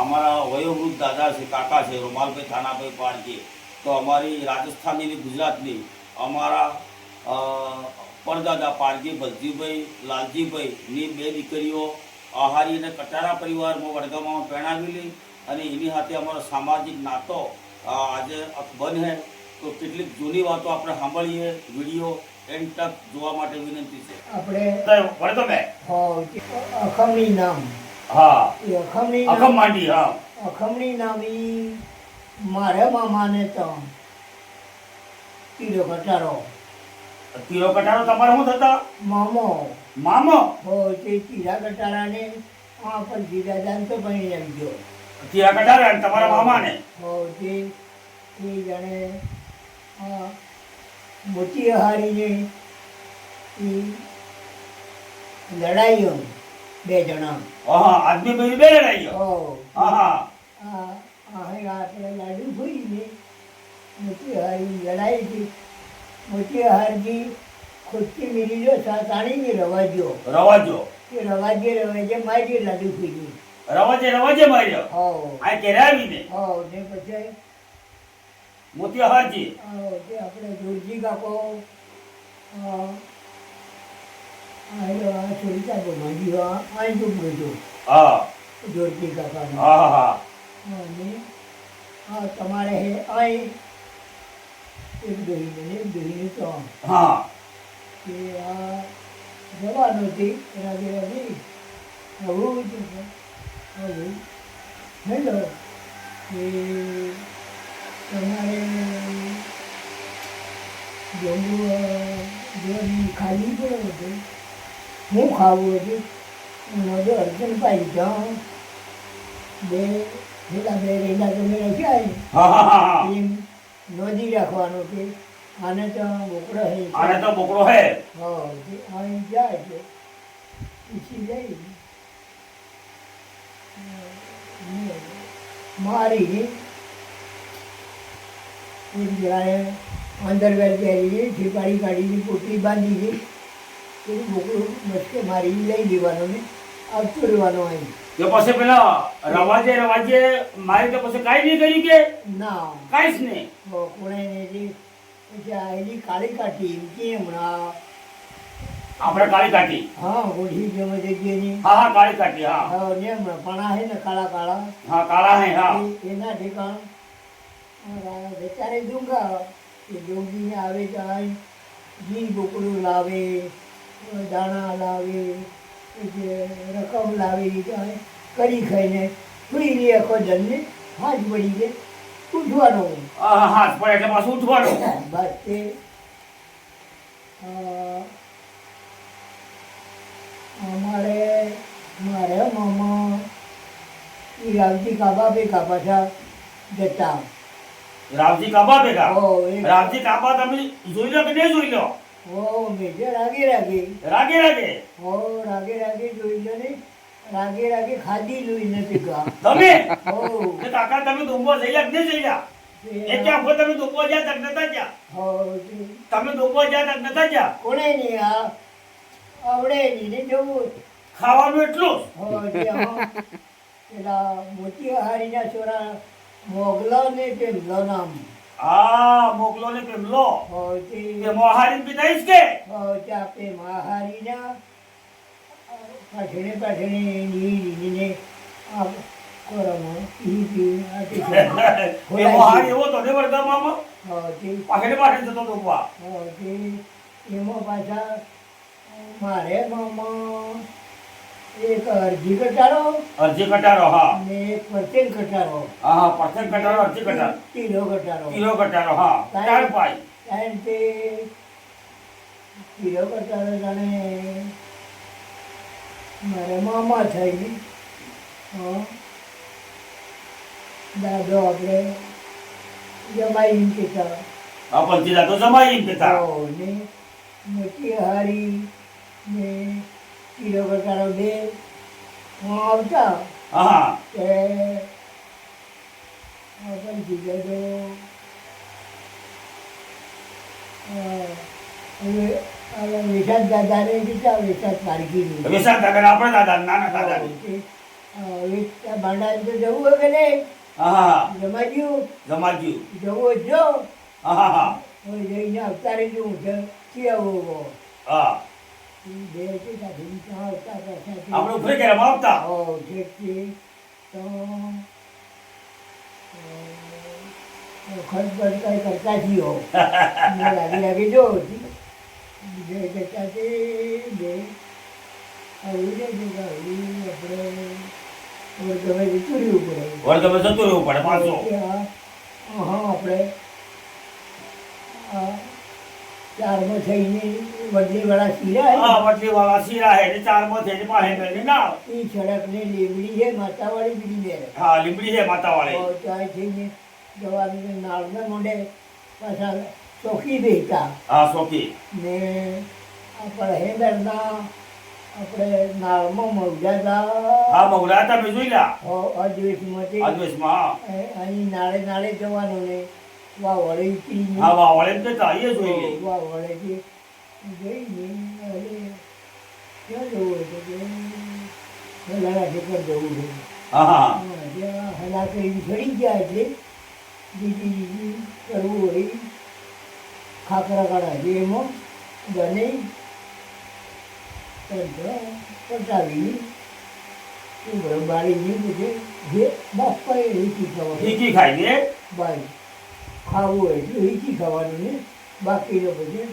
અમારા વયોવૃદ્ધ દાદા છે, કાકા છે, રૂમાલભાઈ થાનાભાઈ પાડજી, તો અમારી રાજસ્થાનની ને ગુજરાતની અમારા પરદાદા પાડજી ભરજીભાઈ લાલજીભાઈની 2 દીકરીઓ આહારી અને કટારા પરિવારમાં વડગામમાં પરણાવેલી, અને એની સાથે અમારો સામાજિક નાતો આજે બંધ છે. તો કેટલીક જૂની વાતો આપણે સાંભળીએ. વિડીયો એન્ડ તક જોવા માટે વિનંતી છે. આપણે અખમણી નામ, હા, એ અખમણી અખમ માંડી, હા, અખમણી નામ ઈ મારા મામાને તો તીરો કટારો. તીરો કટારો તમારે શું થતા? મામો મામો. હો તે તીરા કટારાને આ પર જીરા જાન તો ભણી આવી ગયો. તીરા કટારા તમારા મામાને હો તે જાણે મોટી હારીને લડાઈઓ 2 જણા. હા, આદમી ભાઈ 2 લડાઈ ગયો. હો હા, આપણે લાડુ ભરીને મોટી હારી લડાઈ હતી. મોટી હારજી ખુદથી મિલી જો તાણીને રવાજો એ રવાજે મારી લાડુ ભરી. રવાજે માર્યો. હો આ કેરાવીને હો ને પછી મોતિહારજી તે આપણે જોરજી કાકો છોડીતા બોલાવી આ તો ગયો. હા, જોરજી કાકા હા, હા, અને તમારે હે આય એક દોહીને તો હા, કે આ જવાનું હતી એના જેવા નહીં આવું આવું હેલો કે તમારે જમવું ખાલી પડે હતું. હું ખાવું હતું નજો અર્જન પાઈ જાઉં 2 રેલા તો મેળા ક્યાં એમ નોંધી રાખવાનું કે આને તો બોકડો હે, આને તો બોકડો હે. હા અહીં જાય એટલે પૂછી જાય મારી અંદરવેર પહેરીને ઠીપાડી કાઢીને પોટલી બાંધીને પેલું બોકડું મસ્કે મારી લઈ લેવાનું ને આવતું રહેવાનું અહીં. તો પછી પેલા રવાજે મારી તો પછી કાંઈ નહીં કર્યું કે ના કાંઈ જ નહીં. કોણે ને જે પછી આ એની કાળી કાઢી એમ કે હમણાં આપણે કાળી કાઢી. હા ઓઢી જેમ જગ્યાની હા, હા, કાળી કાઢી. હા, હા ને હમણાં પણા હે ને કાળા કાળા હા, કાળા હે. હા, એના ઠેકાણ બેચારે દૂંગા એ જોગીને આવે જાય ઘી બોકડું લાવે, દાણા લાવે, રકમ લાવી જાય કરી ખાઈને સુઈ લે આખો જણને હાથ પડી જાય ઉઠવાનું. હા, હાથ પડે એટલે પાછું ઉઠવાનું. બસ તે મારે મામા એ રાવજી કાબા ભેગા પાછા જતા. રાવજી કાબા ભેગા. હો રાવજી કાબા તમે જોઈ લો કે નહીં જોઈ લો? મેજર રાગે રાગે હો રાગે જોઈ લો ને રાગે ખાધી લોહી નથી કા તમે હો કે કાકા તમે ડુંબો જઈ લ્યા કે નહીં જઈ લ્યા? એ ક્યાં હોય તમે ડુંબો જ્યાં તક નતા જ્યાં? હો તમે ડુંબો જ્યાં તક નતા જ્યાં? કોણે નહીં આવડે નહીં ને જવું ખાવાનું એટલું હો પેલા મોતીહારીના છોરા મોગલો ને પેલો નામ મોકલો ને પેમલો હો તે એ મોહારી પીતાઈશ કે ત્યાં પે મહારીના પાછળે નીને આ કોરામાં એ મોહારી એવો તો ને વડગામમાં તે પાછળ જતો ડૂબવા. એમાં પાછા મારે મામા એક અરજી કટારો અરજી કટારો. હા, અને એક પરચેન કટારો. હા, પરચેન કટારો, અરજી કટારો, તીરો કટારો. કિલો કટારો. હા, ચાર પાઈ. કારણ કે તીરો કટારો જાણે મારે મામા થઈ ને દાદો આપણે જમાઈ એમ કહેતા. હા, પંચી દાદો જમાઈ એમ કહેતા. ને મોટી હારી ને તીરો કટારો 2 આવતા. હા, કે પણ જીગા તો વિશાદ દાદાને કીધા વિશાદ પારગીની વિશાલ દાદા આપણે દાદા નાના દાદા. હવે ત્યાં ભાંડાને તો જવું હોય કે નહીં? હા જમાડ્યું? જમાડ્યું. જવું હોય તો જો. હા હવે જઈને આવતા રહેજો, હું જતી આવું. હા બે છે સાથે ત્યાં આવતા પાછા. આપણે ઉભરે કે રમા આવતા. ઠીક તો ખર્ચ બર્ચ કઈ કરતા છીએ લાગી લાગી જો બે જતા તે બે આવી જાય છે આપણે ગમે તે ચૂર્યું પડે. વળ તમે જતું રહેવું પડે 500. હા આપણે ચારમાં થઈને વડલીવાળા શીરા હા વટલી વાળા શીરા હે ને 4 માં થઈને માહે મેળવી ના. એ સડકને લીમડી છે માતાવાળી બીડી બે. હા લીમડી છે માતા વાળી. ત્યાં થઈને જવાનું નાળના મોઢે પાછા ચોકી બેસતા હા સોકી. ને આપણે હેંદરના આપણે નાળમાં મવડાતા. હા મગડા તમે જોઈ લા અદ્વેશમાંથી આદવેશમાં. અહીં નાળે નાળે જવાનું ને વાવળેથી હા વાવળે તો ચાહીએ જોઈ લે. વાવળેથી જઈને હવે ક્યાં જવું હોય તો કે હલારાથી પણ જવું છે. હા હા જ્યાં હલા કરીને ચડી ગયા એટલે બીજી કરવું હોય ખાખરા કાઢા છે એમાં બને પટાવી બાળીની પછી જે બાપાએ હીચી ખાવાનું ઠીકી ખાઈ દે. બાઈ ખાવું હોય એટલું હીચી ખાવાનું ને બાકીનો પછી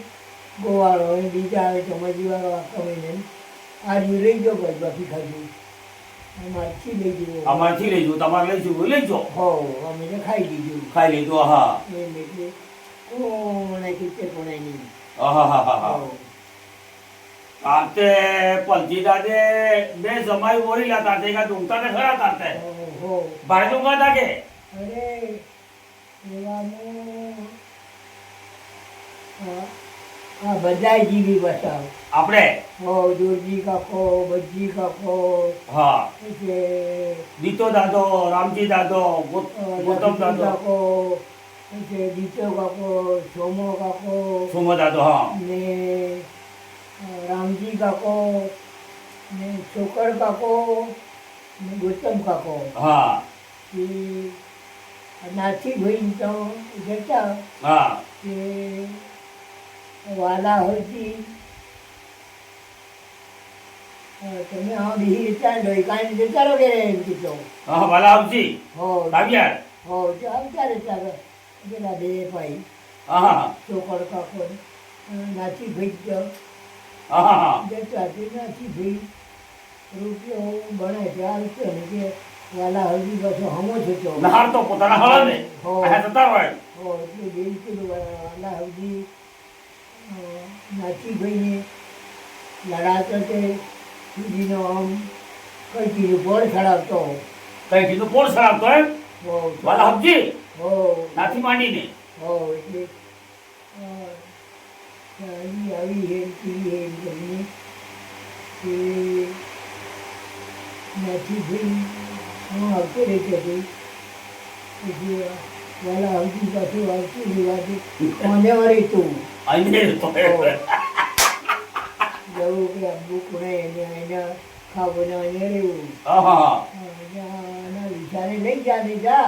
ગોવાળો હોય બીજા આવે ચમચીવાળો આખા મહિને આજે લઈ જાઓ ભાઈ બાકી ખાધું અમારથી લઈ જવું. અમારથી લઈ જવું તમારે લઈ જવું લઈ જો. હો અમે તો ખાઈ લીધું ખાઈ લીધું. હા એમ એટલે કોણે કિચે કોણે નહીં. હા હા હા હા કાંતે પલજી દાદે બે જમાઈ બોરી લા તાતે કા ડુંગતા ને ખરા તાતે હો ભાઈ ડુંગા તાકે. અરે એવાનું આ બધા જીવી બતાવ આપણે હો દુરજી કાકો બજી કાકો હા પછી દીતો દાદો રામજી દાદો ગૌતમ દાદો કાકો પછી દીતો કાકો સોમો કાકો સુમો દાદો. હા ને રામજી કાકો ને ચોકડ કાકો ને ગૌતમ કાકો હા એ નાથી ભાઈ તો જતા હા કે વાલા હતી તમે હા બી ચાંદો કાંઈ જતા રહો કે એમ કીધો. હા વાલા આવજી હો કાવ્યા. હો તો આવતા રહેતા પેલા બે ભાઈ હા હા ચોકડ કાકો નાથી ભાઈ તો હા હા જતા તે નાથી ભાઈ રૂપિયો બને ત્યાં રૂપિયો ને કે વાલા હળદી પાછો હમો થતો નહાર તો પોતાના હળા ને હો આ જતા હોય. હો એટલે બિલકુલ વાલા હળદી નાથી ભાઈને લડાતો તે સુધીનો આમ કઈ કીધું બોર ચડાવતો. કઈ કીધું કોણ સરાવતો એમ હો વાલા આવજી હો નાથી માંડીને. હો એટલે આવી હેલ પીવી હેલ કરીને કે નાથી ભાઈ હું આવતો રહેતો હતો પછી વાલા આવતી પાછું આવતું લેવાથી કોને વળી તું અહીં તો જવું કે આબુ કોને એને ખાવું એને રહેવું હા હા એના વિચારે લઈ જા ને જા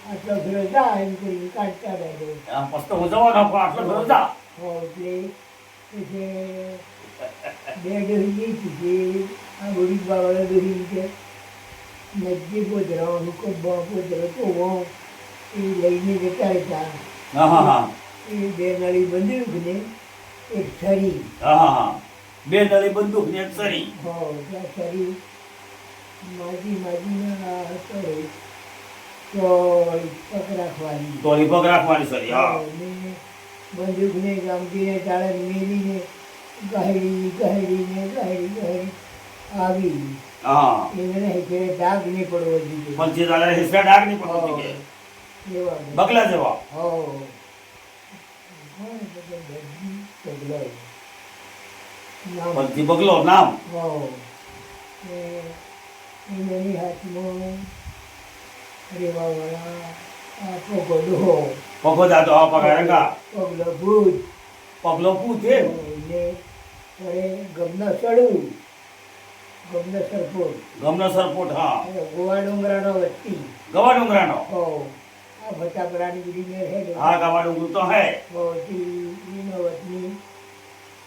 આટલો ઘરો જા એમ કરી કાઢતા રહેજો. હા મસ્ત મજાવાનો પણ આટલો ઘરો જા. હો એટલે પછી બે ડોહી કીધી આ બધી બાવાળા ડોહી કે નજીક ગોધરા હુકમ ગોધરો તો એ લઈને જતા હતા. હા હા હા એ બે નળી બંદૂક ને એક છરી. હા હા બે નળી બંદૂક ને એક સરી. હો ત્યાં છરી માજીને આ હતો રે તો પગ રાખવાની. તોલી પગ રાખવાની સરી. હા બંદૂકને ગામડીને ટાળે મેલીને ગહેડીને આવી હા એને હેઠે ડાઘ નહીં પડવો દીધું. પંચી દાદા હિસ્સા ડાક ની પડતી કે એવા બગલા જેવા. હો પગલા નામ પંચી બગલો નામ. હો એની હાથમાં રેવાવાળા આ પગલો પગો દાદો હા પગા રંગા પગલો ભૂત પગલો પૂત એમ. ને અરે ગમના ચડવું ગમનો સરપોટ ગમનો સરપોટ, હા. અને ગોવા ડુંગરાનો વસ્તી ગવા ડુંગરાનો, હો આ ભટાપરાની બધી મેળ હે ને હા. ગવા ડુંગર તો હે. હો ઈનો વતની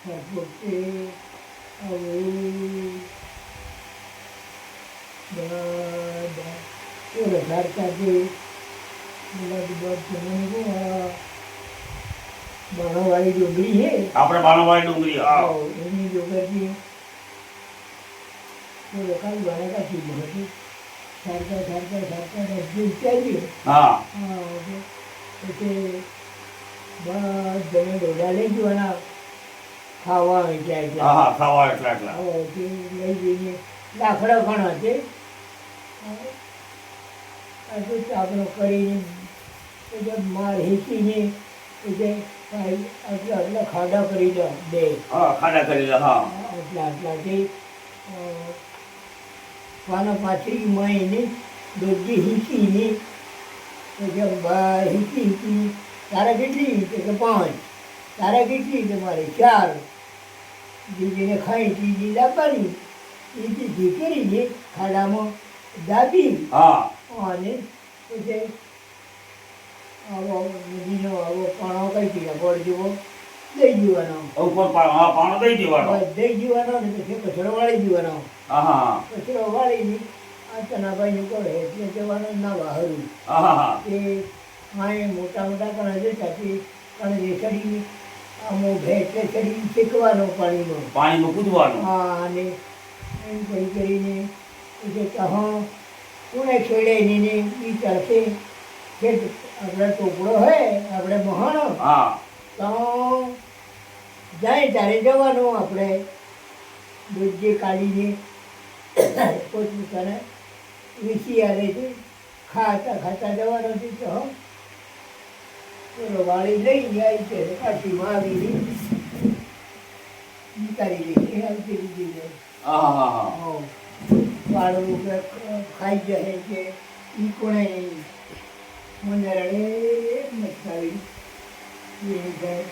સરપોટ છે હવે બધા ઓલો ઝાડકા છે બધા બધા બાણોવાળી ડુંગળી છે આપણે બાણોવાળી ડુંગળી, હા. એની ડુંગરથી ઓલો કાલ બાળકા થી હતી ઝાડકા રસ્તે ચાલ્યું હા. પછી બધાને ડોડા લઈ જવાના ખાવા એટલા એટલા હા, હા. ખાવા એટલા. તે લઈ જઈને લાકડા ઘણા છે આ તો ચાપડો કરીને પછી માર હેચીને પછી આટલા આટલા ખાડા કરી દો બે હા, ખાડા કરેલા, હા. આટલા આટલાથી પાના પાથરી માઈને દોડી હીચીને પછી બહાર હીચી તારા કેટલી કે 5 તારા કેટલી તમારે 4 દીદીને ખાઈ ત્રીજી દાબાની એ ત્રીજી કરીને ખાડામાં દાબી હા. અને પછી આવો નદીનો આવો પાણો કઈ દીધા ગોળ જેવો દઈ દેવાનો ઉપર હા, પાણો દઈ દેવાનો. દઈ દેવાનો ને પછી કચરો વાળી દેવાનો હા, હા. કચરો વાળીને આ ચનાભાઈને કહે એટલે જવાનું ના વાહરું હા, હા, હા. એ માએ મોટા મોટા કણ જતા તે કણ ચડીને આમો ભેંસ ચડીને શેકવાનો પાણીમાં પાણીમાં કૂદવાનું. હા અને એમ કરીને પછી કહો કોને છોડે ને એ ચાલશે કે આપણે ટોપડો હોય આપણે મહાણો હા. તો જાય ત્યારે જવાનું આપણે દૂધ જે કાઢીને પોતપોતાને વીસી આવે છે ખાતા ખાતા જવાનું છે તો પેલો વાળી લઈ જાય છે કાશીમાં આવીને નીકાળી લે છે આવતી લીધી જાય હા, હા, હા. વાળું ખાઈ જાય છે એ કોણે મને રડે મચાવી એ જાય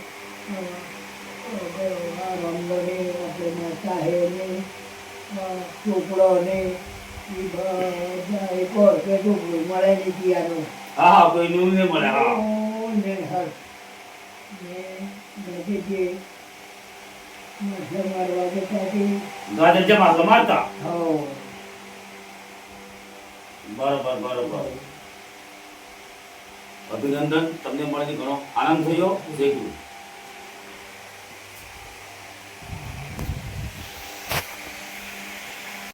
રંગને આપણે માતા હે ને ચોપડો ને એ બધા એક વર્ષે ચોપડું મળે નહીં ત્યાંનું હા, હા. કોઈ નું નહીં મળે, હા. ને હર્ષ ને બધી જે મજા મારવા જતા તે ગાજર જમા મારતા. હો બરોબર, બરોબર. અભિનંદન. તમને મળીને ઘણો આનંદ થયો. જય ગુરુ.